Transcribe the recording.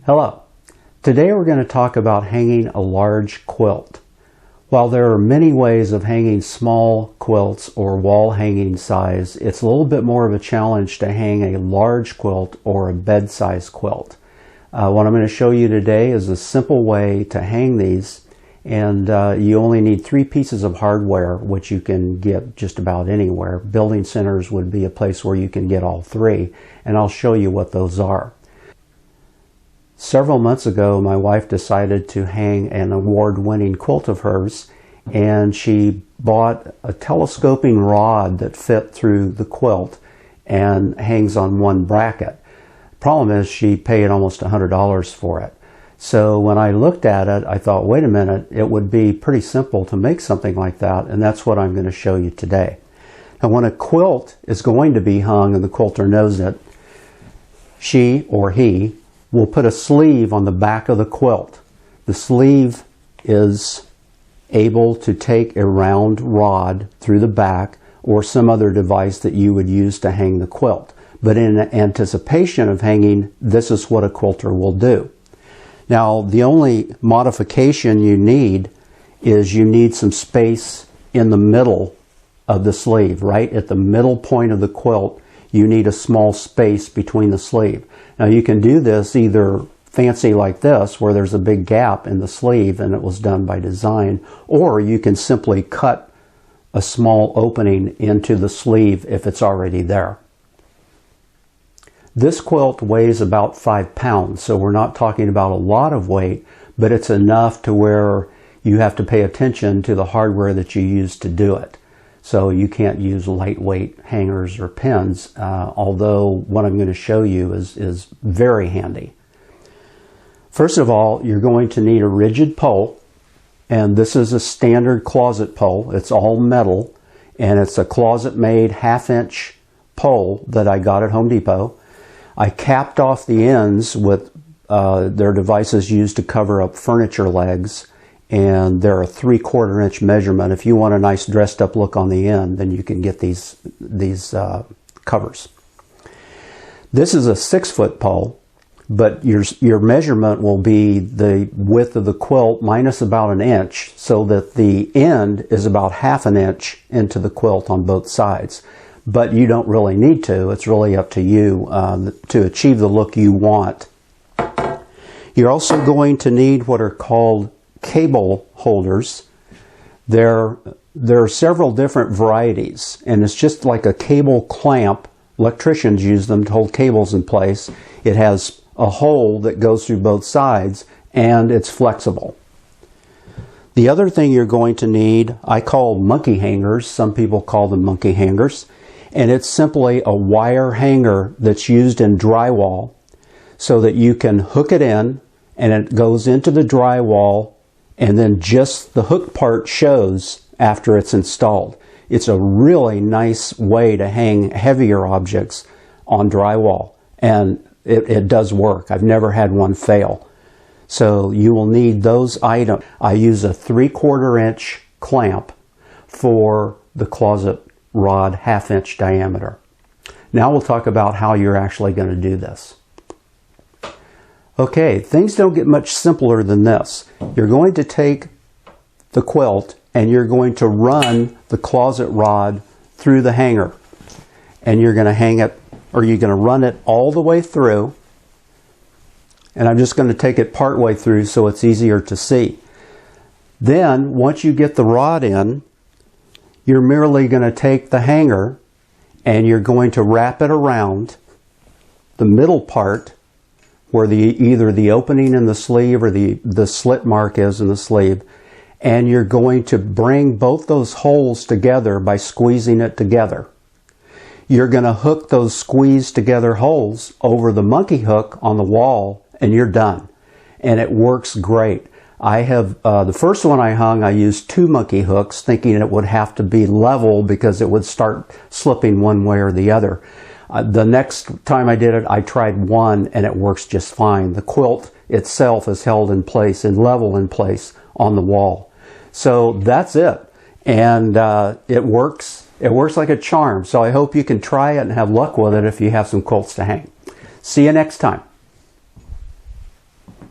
Hello. Today we're going to talk about hanging a large quilt. While there are many ways of hanging small quilts or wall hanging size, it's a little bit more of a challenge to hang a large quilt or a bed size quilt. What I'm going to show you today is a simple way to hang these, and you only need 3 pieces of hardware, which you can get just about anywhere. Building centers would be a place where you can get all 3, and I'll show you what those are. Several months ago, my wife decided to hang an award-winning quilt of hers, and she bought a telescoping rod that fit through the quilt and hangs on one bracket. Problem is, she paid almost $100 for it. So when I looked at it, I thought, wait a minute, it would be pretty simple to make something like that, and that's what I'm going to show you today. Now, when a quilt is going to be hung and the quilter knows it, she or he will put a sleeve on the back of the quilt. The sleeve is able to take a round rod through the back or some other device that you would use to hang the quilt. But in anticipation of hanging, this is what a quilter will do. Now, the only modification you need is you need some space in the middle of the sleeve, right at the middle point of the quilt. You need a small space between the sleeve. Now, you can do this either fancy like this, where there's a big gap in the sleeve and it was done by design, or you can simply cut a small opening into the sleeve if it's already there. This quilt weighs about 5 pounds, so we're not talking about a lot of weight, but it's enough to where you have to pay attention to the hardware that you use to do it. So you can't use lightweight hangers or pins, although what I'm going to show you is very handy. First of all, you're going to need a rigid pole, and this is a standard closet pole. It's all metal, and it's a closet-made 1/2-inch pole that I got at Home Depot. I capped off the ends with their devices used to cover up furniture legs, and they're a 3/4 inch measurement. If you want a nice dressed up look on the end, then you can get these covers. This is a 6-foot pole, but your measurement will be the width of the quilt minus about 1 inch, so that the end is about 1/2 inch into the quilt on both sides. But you don't really need to. It's really up to you to achieve the look you want. You're also going to need what are called cable holders. There are several different varieties, and it's just like a cable clamp. Electricians use them to hold cables in place. It has a hole that goes through both sides, and it's flexible. The other thing you're going to need, I call monkey hangers. Some people call them monkey hangers. And it's simply a wire hanger that's used in drywall so that you can hook it in and it goes into the drywall, and then just the hook part shows after it's installed. It's a really nice way to hang heavier objects on drywall, and it does work. I've never had one fail. So you will need those items. I use a 3/4 inch clamp for the closet rod, 1/2 inch diameter. Now we'll talk about how you're actually going to do this. Okay, things don't get much simpler than this. You're going to take the quilt and you're going to run the closet rod through the hanger. And you're going to hang it, or you're going to run it all the way through. And I'm just going to take it part way through so it's easier to see. Then, once you get the rod in, you're merely going to take the hanger and you're going to wrap it around the middle part where either the opening in the sleeve or the slit mark is in the sleeve, and you're going to bring both those holes together by squeezing it together. You're going to hook those squeezed together holes over the monkey hook on the wall, and you're done. And it works great. I have, the first one I hung, I used 2 monkey hooks, thinking it would have to be level because it would start slipping one way or the other. The next time I did it, I tried 1, and it works just fine. The quilt itself is held in place and level in place on the wall. So that's it. And it works like a charm. So I hope you can try it and have luck with it if you have some quilts to hang. See you next time.